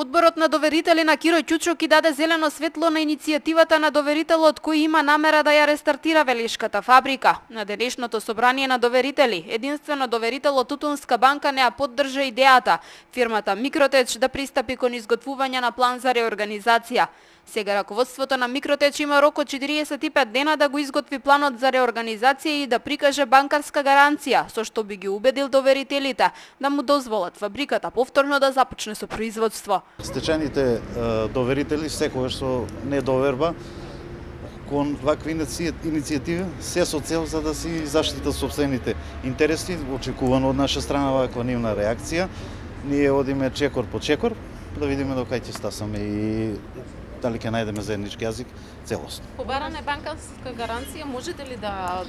Одборот на доверители на Киро Ќучок даде зелено светло на иницијативата на доверителот кој има намера да ја рестартира Велишката фабрика. На денешното собрание на доверители, единствено доверителот Тутунска банка не ја поддржа идејата фирмата Микротеч да пристапи кон изготвување на план за реорганизација. Сега раководството на Микротеч има рок од 45 дена да го изготви планот за реорганизација и да прикаже банкарска гаранција, со што би ги убедил доверителите да му дозволат фабриката повторно да започне со производство. Стечајните доверители секогаш со недоверба кон вакви иницијативи се со цел за да си заштитат сопствените интереси. Очекувано од наша страна ваква нивна реакција. Ние одиме чекор по чекор да видиме до кај ќе стасаме и дали ќе најдеме заеднички јазик целосно. Побарана е банкарска гаранција, можете ли да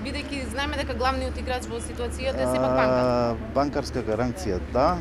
бидејќи знаеме дека главниот играч во ситуацијата е сепак банката? Банкарска гаранција да,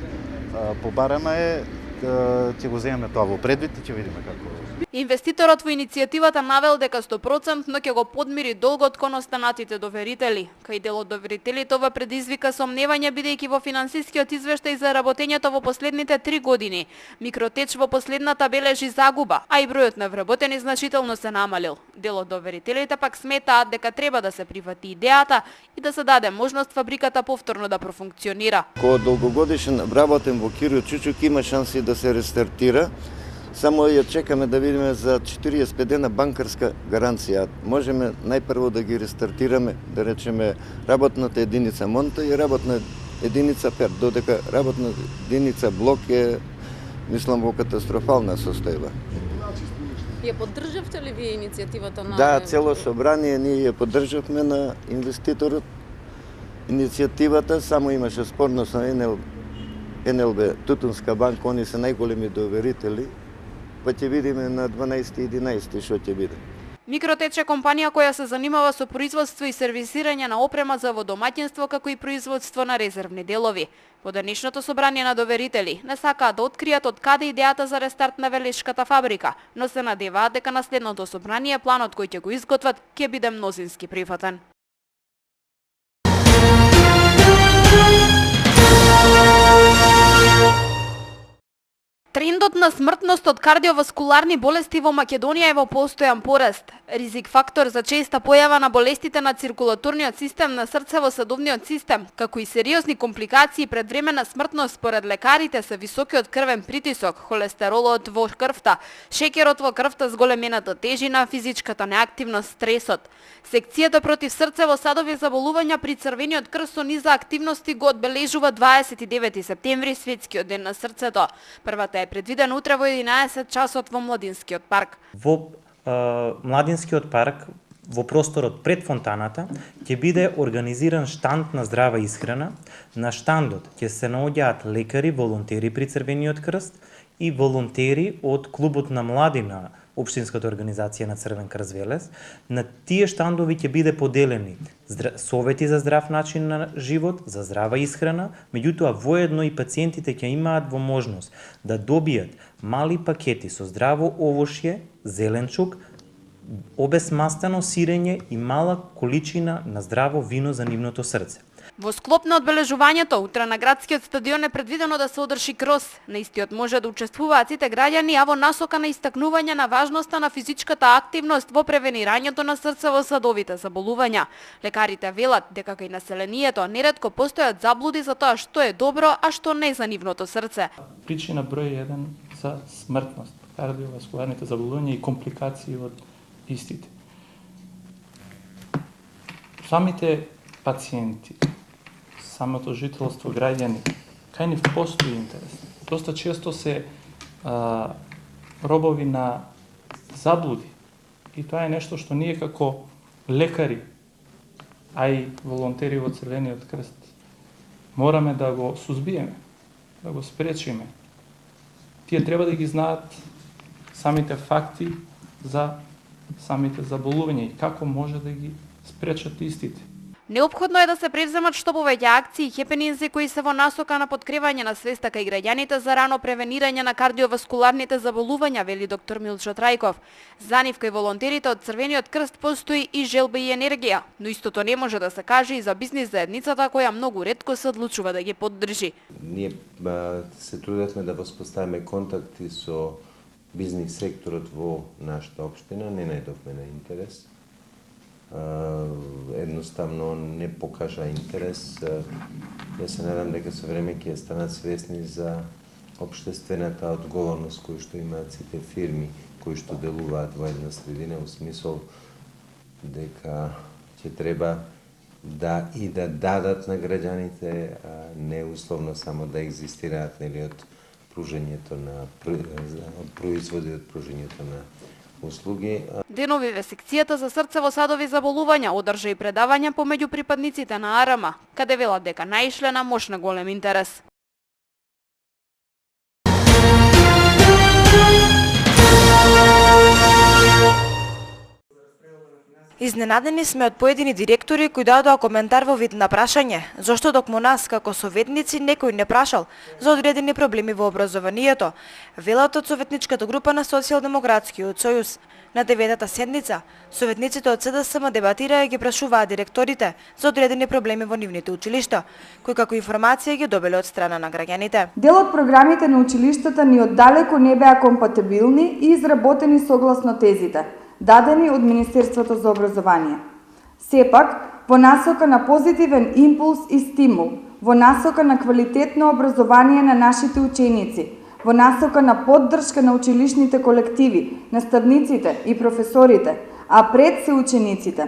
побарана е, ќе го земеме тоа во предвид и ќе видиме како. Инвеститорот во иницијативата навел дека 100% ќе го подмири долгот кон останатите доверители. Кај дел од доверителите ова предизвика сомневање бидејќи во финансискиот извештај за работењето во последните 3 години Микротеч во последната бележи загуба, а и бројот на вработени значително се намалил. Дел од доверителите пак сметаат дека треба да се прифати идејата и да се даде можност фабриката повторно да профункционира. Кој долгогодишен вработен во Киро Ќучок има шанси да се рестартира. Само ја чекаме да видиме за 45 дена банкарска гаранција. Можеме најпрво да ги рестартираме, да речеме, работната единица Монта и работна единица Перт, додека работна единица Блок е, мислам, во катастрофална состојба. Ја поддржавте ли вие иницијативата на... Да, цело собрание ние ја поддржавме на инвеститорот. Иницијативата само имаше спорно со НЛБ, Тутунска банка, они се најголеми доверители. Па ќе видиме на 12-11 што ќе биде. Микротеч е компанија која се занимава со производство и сервисирање на опрема за водомаќинство како и производство на резервни делови. По денешното собрание на доверители не сакаат да откријат од каде идејата за рестарт на Велишката фабрика, но се надеваат дека на следното собрание планот кој ќе го изготват ќе биде мнозински прифатен. Трендот на смртност од кардиоваскуларни болести во Македонија е во постојан пораст. Ризик фактор за честа појава на болестите на циркулаторниот систем на срцево-садовниот систем, како и сериозни компликации пред времена смртност според лекарите се високиот крвен притисок, холестеролот во крвта, шеќерот во крвта, зголемената тежина, физичката неактивност, стресот. Секцијата против срцево-садови заболувања при црвениот крв со низа активности го одбележува 29 септември, светскиот ден на срцето. Првата е предвидена утре во 11 часот во Младинскиот парк. Во Младинскиот парк, во просторот пред фонтаната, ќе биде организиран штанд на здрава исхрана. На штандот ќе се наоѓаат лекари, волонтери при Црвениот крст и волонтери од клубот на млади на Општинската организација на Црвен крст Велес. На тие штандови ќе биде поделени совети за здрав начин на живот, за здрава исхрана, меѓутоа воедно и пациентите ќе имаат во можност да добијат мали пакети со здраво овошје, зеленчук, обесмастено сирење и мала количина на здраво вино за нивното срце. Во склоп на одбележувањето, утре на градскиот стадион е предвидено да се одржи крос. На истиот може да учествуваат сите граѓани, а во насока на истакнување на важноста на физичката активност во превенирањето на срцево-садовите заболувања. Лекарите велат дека кај населението неретко постојат заблуди за тоа што е добро, а што не за нивното срце. Причина број 1 за смртност, кардиоваскуларните заболувања и компликации од истите. Самите пациенти, самото жителство, граѓани, кај нив постои интерес. Доста често се робови на заблуди. И тоа е нешто што ние како лекари, а и волонтери во Црвениот крст, мораме да го сузбиеме, да го спречиме. Тие треба да ги знаат самите факти за самите заболувања и како може да ги спречат истите. Неопходно е да се превземат што повеќе акции и хепенинзи кои се во насока на подкревање на свеста кај граѓаните за рано превенирање на кардиоваскуларните заболувања, вели доктор Милчо Трајков. За нив кај волонтерите од Црвениот крст постои и желба и енергија, но истото не може да се каже и за бизнис заедницата која многу ретко се одлучува да ги поддржи. Ние се трудевме да воспоставиме контакти со бизнис секторот во нашата општина, не најдовме на интерес. Едноставно не покажа интерес. Ја се надам дека со време ќе станат свесни за општествената одговорност која што имаат сите фирми кои што делуваат во една средина, во смисол дека ќе треба да дадат на граѓаните, не условно само да екзистираат од пружењето на производи, од пружењето на услуги. Деновиве секцијата за срцево садови заболувања одржа и предавања помеѓу припадниците на АРМ, каде велат дека наишле на мощна голем интерес. Изненадени сме од поедини директори кои дадоа коментар во вид на прашање, зошто токму нас како советници некој не прашал за одредени проблеми во образованието, велат од советничката група на Социјалдемократскиот сојуз. На 9-та седница, советниците од СДСМ дебатираа и ги прашуваа директорите за одредени проблеми во нивните училишта, кои како информација ги добиле од страна на граѓаните. Дел од програмите на училиштата ни оддалеку не беа компатибилни и изработени согласно тезите дадени од Министерството за образование. Сепак, во насока на позитивен импулс и стимул, во насока на квалитетно образование на нашите ученици, во насока на поддршка на училишните колективи, наставниците и професорите, а пред се учениците.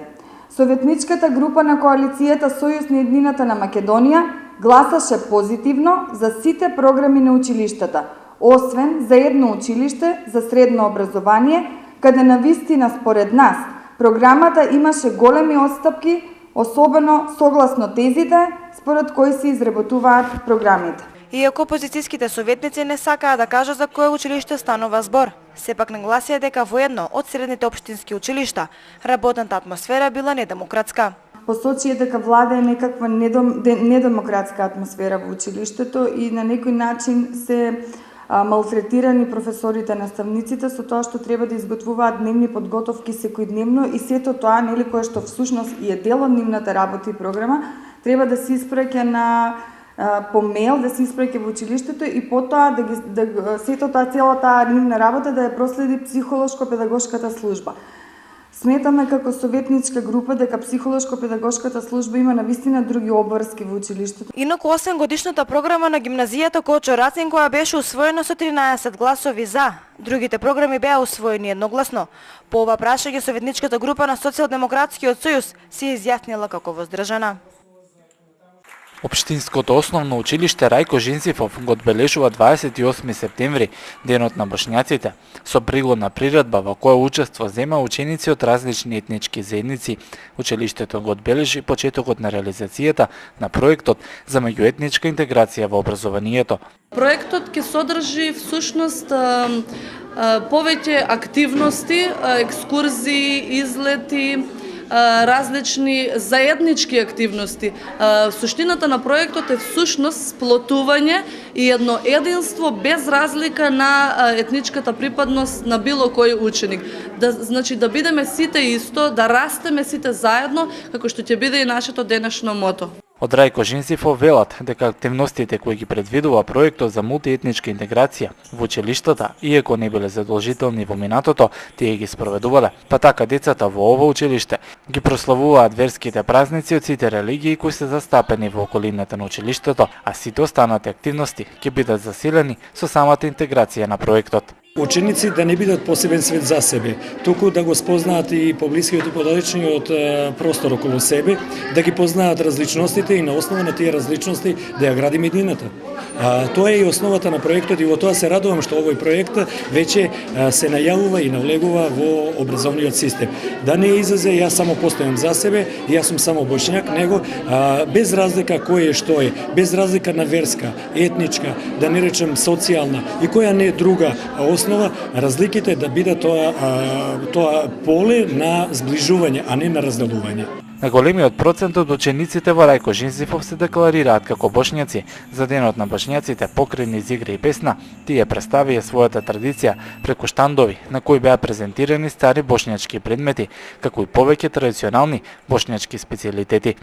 Советничката група на коалицијата Сојуз на еднината на Македонија гласаше позитивно за сите програми на училиштата, освен за едно училиште за средно образование, каде навистина според нас програмата имаше големи отстапки, особено согласно тезите според кои се изработуваат програмите. Иако опозицијските советници не сакаа да кажат за кое училиште станува збор, сепак нагласија дека во едно од средните општински училишта работната атмосфера била недемократска. Посочи дека влада е некаква недемократска атмосфера во училиштето и на некој начин се малтретирани професорите, наставниците со тоа што треба да изготвуваат дневни подготовки секојдневно и сето тоа нели кое што всушност и е дел од нивната работа и програма треба да се испраќа на по мејл, да се испраќа во училиштето и потоа сето тоа цела таа нивна работа да ја проследи психолошко-педагошката служба. Сметаме како советничка група дека психолошко-педагошката служба има навистина други обврски во училиштето. Инаку 8-годишната програма на гимназијата Кочо Рацин која беше усвоена со 13 гласови за, другите програми беа усвоени едногласно. По ова прашање советничката група на Социјалдемократскиот сојуз се изјаснила како воздржана. Општинското основно училиште Рајко Жензифов го одбележува 28 септември, денот на бошњаците, со пригодна приредба во која учество зема ученици од различни етнички заедници. Училиштето го одбележи почетокот на реализацијата на проектот за меѓуетничка интеграција во образованието. Проектот ќе содржи всушност повеќе активности, екскурзии, излети, различни заеднички активности. Суштината на проектот е всушност сплотување и едно единство без разлика на етничката припадност на било кој ученик. Значи да бидеме сите исто, да растеме сите заедно, како што ќе биде и нашето денешно мото. Од Рајко Жензифов велат дека активностите кои ги предвидува проектот за мултиетничка интеграција во училиштата, иако не биле задолжителни во минатото, тие ги спроведувале. Па така децата во ова училиште ги прославуваат верските празници од сите религии кои се застапени во околината на училиштето, а сите останати активности ќе бидат засилени со самата интеграција на проектот. Ученици да не бидат посебен свет за себе, туку да го спознаат и поблискиот и подалечниот простор околу себе, да ги познаат различностите и на основа на тие различности да ја градиме едината. Тоа е и основата на проектот и во тоа се радувам што овој проект веќе се најавува и навлегува во образовниот систем. Да не излезе јас само постојам за себе, јас сум само бошњак, него без разлика кој е што е, без разлика на верска, етничка, да не речем социјална и која не друга основа, разликите да биде тоа поле на зближување, а не на разделување. На големиот процент од учениците во Рајко Жизифов се декларираат како бошњаци. За денот на бошњаците покрај низ игра и песна, тие представија својата традиција преку штандови на кои беа презентирани стари бошњачки предмети, како и повеќе традиционални бошњачки специјалитети.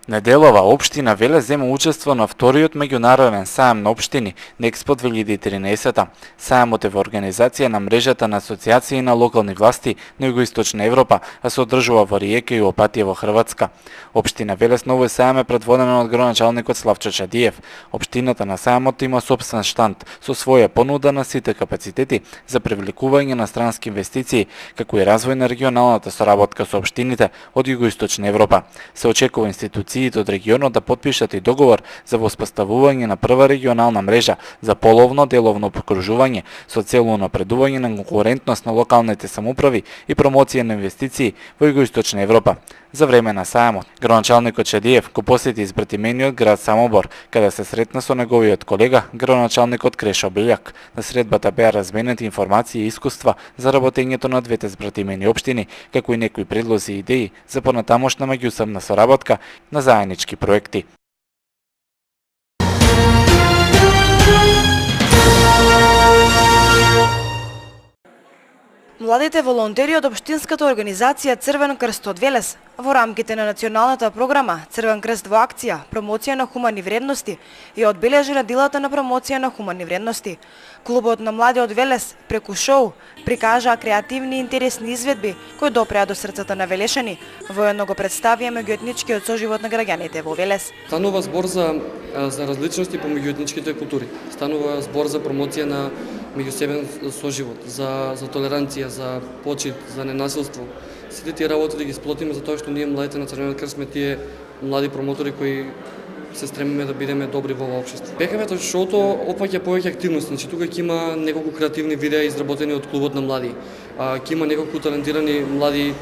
Неделова општина Велес зема учество на вториот меѓународен сајам на општини Некспо 2013. Сајамот е во организација на мрежата на асоциации на локални власти на Југоисточна Европа, а се одржува во Риека и Опатија во Хрватска. Општина Велес на овој сајам е предводена од градоначалникот Славчо Чадиев. Општината на сајамот има сопствен штанд со своја понуда на сите капацитети за привлекување на странски инвестиции, како и развој на регионалната соработка со општините од Југоисточна Европа. Се очекува институциите од регионот да потпишат и договор за воспоставување на прва регионална мрежа за половно деловно покружување со цел унапредување на конкурентност на локалните самоуправи и промоција на инвестиции во Југоисточна Европа. За време на сајамот, градоначалникот Чадиев го посети избратимениот град Самобор, каде се сретна со неговиот колега, градоначалникот Крешо Белјак. На средбата беа разменети информации и искуства за работењето на двете збратимени општини, како и некои предлози и идеи за понатамошна меѓусебна соработка на заеднички проекти. Младите волонтери од општинската организација Црвен крст од Велес во рамките на националната програма Црвен крст во акција, промоција на хумани вредности и одбележи неделата на промоција на хумани вредности. Клубот на млади од Велес преку шоу прикажаа креативни и интересни изведби кои допреа до срцата на велешани. Воедно го представија меѓуетничкиот соживот на граѓаните во Велес. Станува збор за различности помеѓу етничките култури. Станува збор за промоција на меѓусебен соживот, за толеранција, за почит, за ненасилство. Сите тие работи да ги сплотиме затоа што ние младите на Црвениот крст сме тие млади промотори кои се стремиме да бидеме добри во ова општество. БКВ шоуто опаќа повеќе активности, значи тука ќе има неколку креативни видеа изработени од клубот на млади. Ќе има неколку талентирани млади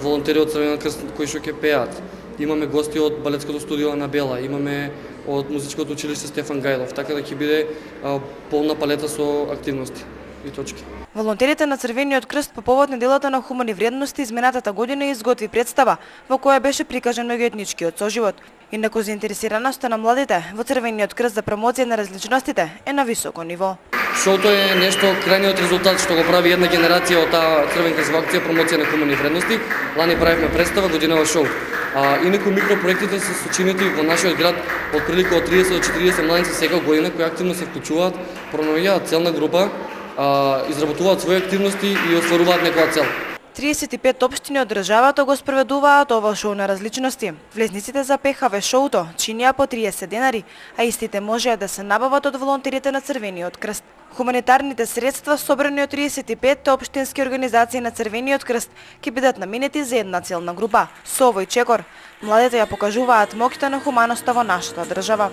волонтери од Црвениот крст кои што ќе пеат. Имаме гости од балетското студио Анабела, имаме од музичкото училиште Стефан Гајлов, така да ќе биде полна палета со активности и точки. Волонтерите на Црвениот крст по повод неделата на хумани вредности изминатата година изготви представа во која беше прикажан меѓуетничкиот соживот. Инаку заинтересираноста на младите во Црвениот крст за промоција на различностите е на високо ниво. Шоуто е нешто крајниот резултат што го прави една генерација од таа Црвен крст во акција промоција на хумани вредности. Лани правивме представа, годинава шоу. Инаку микропроектите се сочинети во нашиот град од прилика од 30 до 40 младинци секоја година кои активно се вклучуваат, пронаоѓаат целна група, изработуваат своји активности и остваруваат некоја цел. 35 општини од државата го спроведуваат ова шоу на различности. Влезниците за ПХВ шоуто чинија по 30 денари, а истите можеа да се набават од волонтерите на Црвениот крст. Хуманитарните средства собрани од 35 општински организации на Црвениот крст ќе бидат наменети за една целна група. Со овој чекор, младите ја покажуваат моќта на хуманоста во нашата држава.